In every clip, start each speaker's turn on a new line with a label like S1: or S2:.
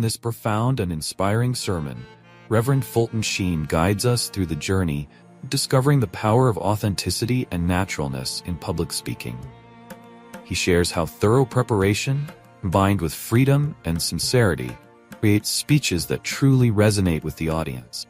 S1: this profound and inspiring sermon, Reverend Fulton Sheen guides us through the journey discovering the power of authenticity and naturalness in public speaking. He shares how thorough preparation, combined with freedom and sincerity, creates speeches that truly resonate with the audience.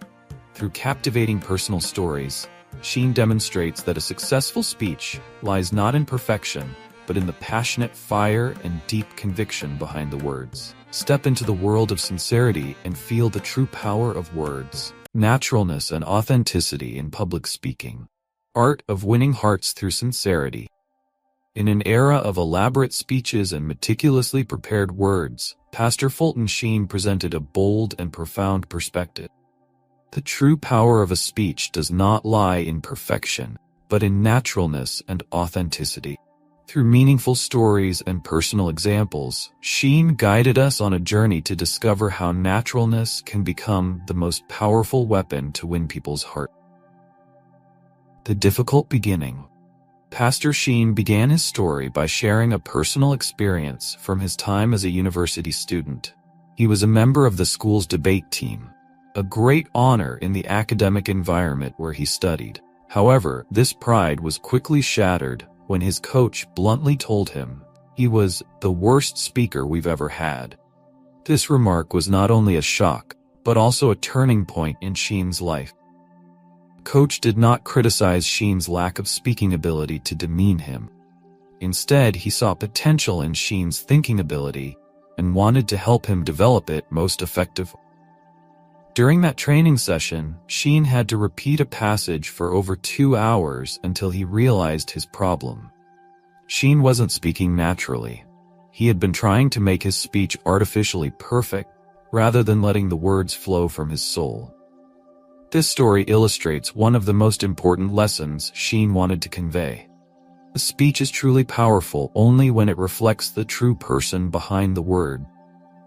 S1: Through captivating personal stories, Sheen demonstrates that a successful speech lies not in perfection, but in the passionate fire and deep conviction behind the words. Step into the world of sincerity and feel the true power of words, naturalness and authenticity in public speaking. Art of winning hearts through sincerity. In an era of elaborate speeches and meticulously prepared words, Pastor Fulton Sheen presented a bold and profound perspective. The true power of a speech does not lie in perfection, but in naturalness and authenticity. Through meaningful stories and personal examples, Sheen guided us on a journey to discover how naturalness can become the most powerful weapon to win people's heart. The difficult beginning. Pastor Sheen began his story by sharing a personal experience from his time as a university student. He was a member of the school's debate team, a great honor in the academic environment where he studied. However, this pride was quickly shattered when his coach bluntly told him he was the worst speaker we've ever had. This remark was not only a shock, but also a turning point in Sheen's life. Coach did not criticize Sheen's lack of speaking ability to demean him. Instead, he saw potential in Sheen's thinking ability and wanted to help him develop it most effectively. During that training session, Sheen had to repeat a passage for over 2 hours until he realized his problem. Sheen wasn't speaking naturally. He had been trying to make his speech artificially perfect, rather than letting the words flow from his soul. This story illustrates one of the most important lessons Sheen wanted to convey. A speech is truly powerful only when it reflects the true person behind the word,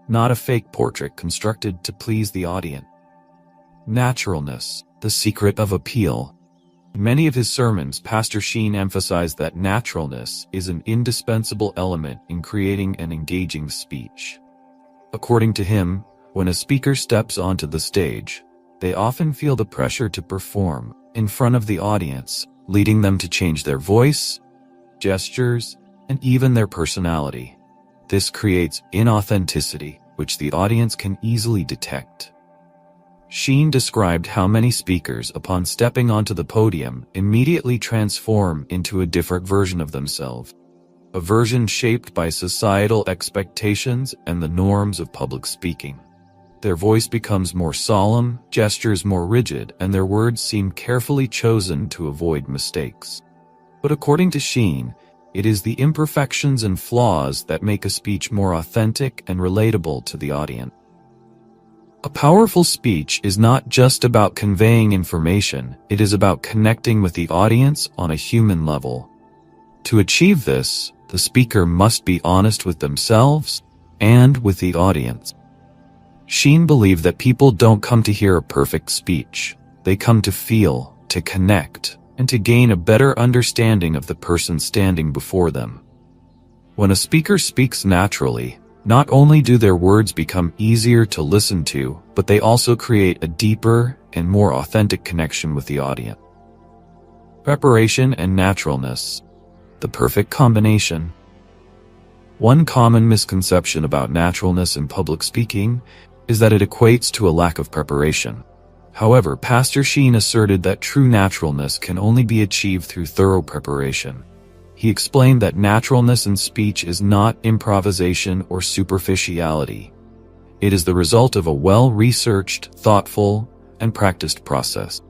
S1: not a fake portrait constructed to please the audience. Naturalness, the secret of appeal. In many of his sermons, Pastor Sheen emphasized that naturalness is an indispensable element in creating an engaging speech. According to him, when a speaker steps onto the stage, they often feel the pressure to perform in front of the audience, leading them to change their voice, gestures, and even their personality. This creates inauthenticity, which the audience can easily detect. Sheen described how many speakers, upon stepping onto the podium, immediately transform into a different version of themselves, a version shaped by societal expectations and the norms of public speaking. Their voice becomes more solemn, gestures more rigid, and their words seem carefully chosen to avoid mistakes. But according to Sheen, it is the imperfections and flaws that make a speech more authentic and relatable to the audience. A powerful speech is not just about conveying information, it is about connecting with the audience on a human level. To achieve this, the speaker must be honest with themselves and with the audience. Sheen believed that people don't come to hear a perfect speech. They come to feel, to connect, and to gain a better understanding of the person standing before them. When a speaker speaks naturally, not only do their words become easier to listen to, but they also create a deeper and more authentic connection with the audience. Preparation and naturalness, the perfect combination. One common misconception about naturalness in public speaking is that it equates to a lack of preparation. However, Pastor Sheen asserted that true naturalness can only be achieved through thorough preparation. He explained that naturalness in speech is not improvisation or superficiality. It is the result of a well-researched, thoughtful, and practiced process.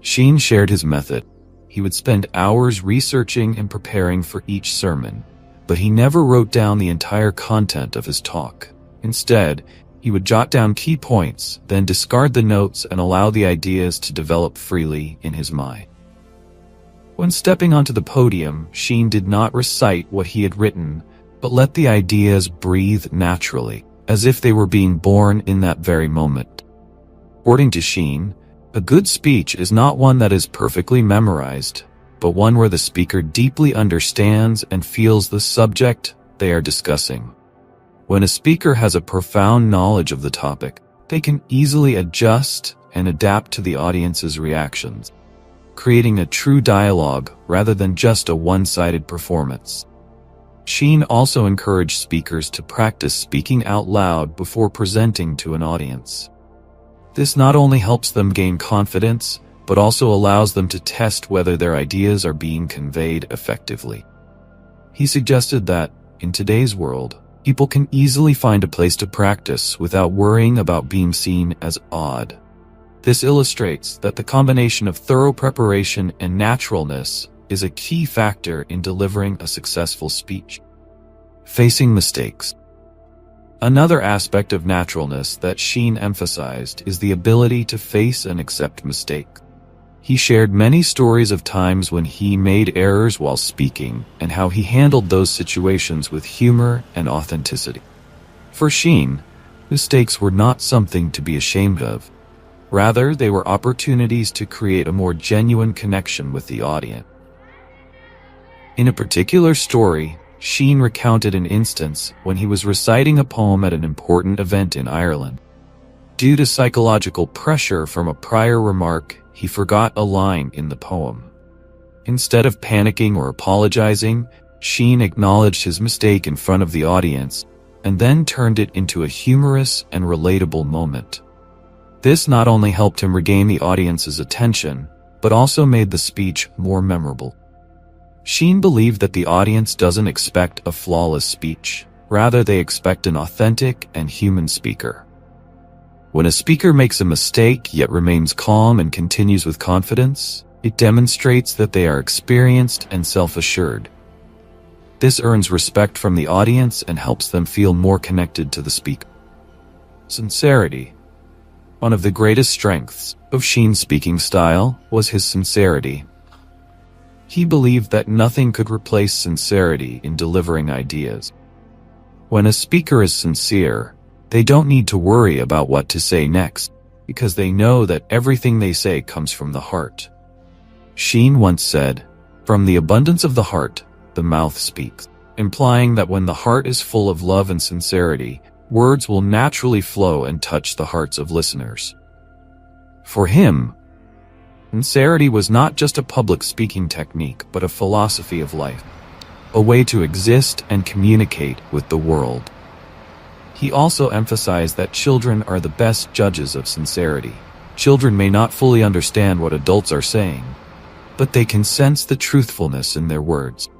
S1: Sheen shared his method. He would spend hours researching and preparing for each sermon, but he never wrote down the entire content of his talk. Instead, he would jot down key points, then discard the notes and allow the ideas to develop freely in his mind. When stepping onto the podium, Sheen did not recite what he had written, but let the ideas breathe naturally, as if they were being born in that very moment. According to Sheen, a good speech is not one that is perfectly memorized, but one where the speaker deeply understands and feels the subject they are discussing. When a speaker has a profound knowledge of the topic, they can easily adjust and adapt to the audience's reactions, creating a true dialogue rather than just a one-sided performance. Sheen also encouraged speakers to practice speaking out loud before presenting to an audience. This not only helps them gain confidence, but also allows them to test whether their ideas are being conveyed effectively. He suggested that, in today's world, people can easily find a place to practice without worrying about being seen as odd. This illustrates that the combination of thorough preparation and naturalness is a key factor in delivering a successful speech. Facing mistakes. Another aspect of naturalness that Sheen emphasized is the ability to face and accept mistakes. He shared many stories of times when he made errors while speaking and how he handled those situations with humor and authenticity. For Sheen, mistakes were not something to be ashamed of. Rather, they were opportunities to create a more genuine connection with the audience. In a particular story, Sheen recounted an instance when he was reciting a poem at an important event in Ireland. Due to psychological pressure from a prior remark, he forgot a line in the poem. Instead of panicking or apologizing, Sheen acknowledged his mistake in front of the audience and then turned it into a humorous and relatable moment. This not only helped him regain the audience's attention, but also made the speech more memorable. Sheen believed that the audience doesn't expect a flawless speech. Rather, they expect an authentic and human speaker. When a speaker makes a mistake yet remains calm and continues with confidence, it demonstrates that they are experienced and self-assured. This earns respect from the audience and helps them feel more connected to the speaker. Sincerity. One of the greatest strengths of Sheen's speaking style was his sincerity. He believed that nothing could replace sincerity in delivering ideas. When a speaker is sincere, they don't need to worry about what to say next, because they know that everything they say comes from the heart. Sheen once said, "From the abundance of the heart, the mouth speaks," implying that when the heart is full of love and sincerity, words will naturally flow and touch the hearts of listeners. For him, sincerity was not just a public speaking technique, but a philosophy of life, a way to exist and communicate with the world. He also emphasized that children are the best judges of sincerity. Children may not fully understand what adults are saying, but they can sense the truthfulness in their words.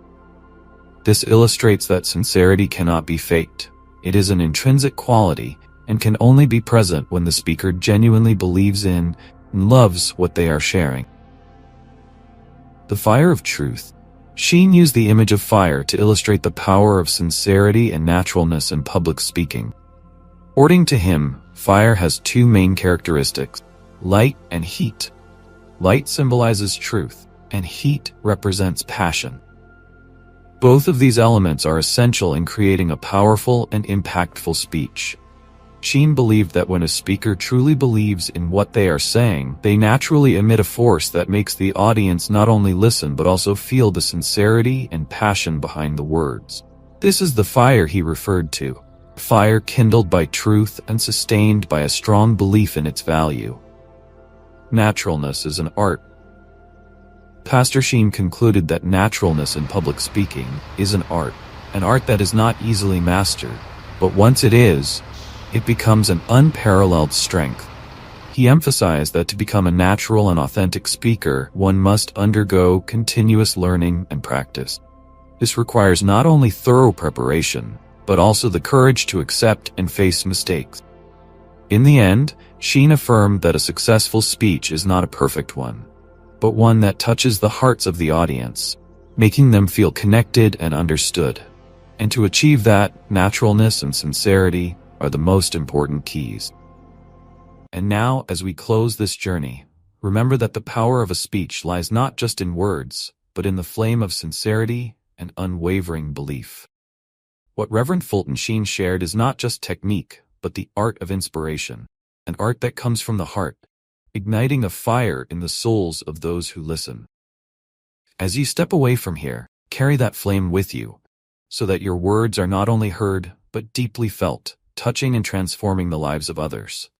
S1: This illustrates that sincerity cannot be faked. It is an intrinsic quality and can only be present when the speaker genuinely believes in and loves what they are sharing. The fire of truth. Sheen used the image of fire to illustrate the power of sincerity and naturalness in public speaking. According to him, fire has two main characteristics: light and heat. Light symbolizes truth, and heat represents passion. Both of these elements are essential in creating a powerful and impactful speech. Sheen believed that when a speaker truly believes in what they are saying, they naturally emit a force that makes the audience not only listen but also feel the sincerity and passion behind the words. This is the fire he referred to, fire kindled by truth and sustained by a strong belief in its value. Naturalness is an art. Pastor Sheen concluded that naturalness in public speaking is an art that is not easily mastered, but once it is, it becomes an unparalleled strength. He emphasized that to become a natural and authentic speaker, one must undergo continuous learning and practice. This requires not only thorough preparation, but also the courage to accept and face mistakes. In the end, Sheen affirmed that a successful speech is not a perfect one, but one that touches the hearts of the audience, making them feel connected and understood. And to achieve that, naturalness and sincerity are the most important keys. And now, as we close this journey, remember that the power of a speech lies not just in words, but in the flame of sincerity and unwavering belief. What Reverend Fulton Sheen shared is not just technique, but the art of inspiration, an art that comes from the heart, igniting a fire in the souls of those who listen. As you step away from here, carry that flame with you, so that your words are not only heard, but deeply felt, touching and transforming the lives of others.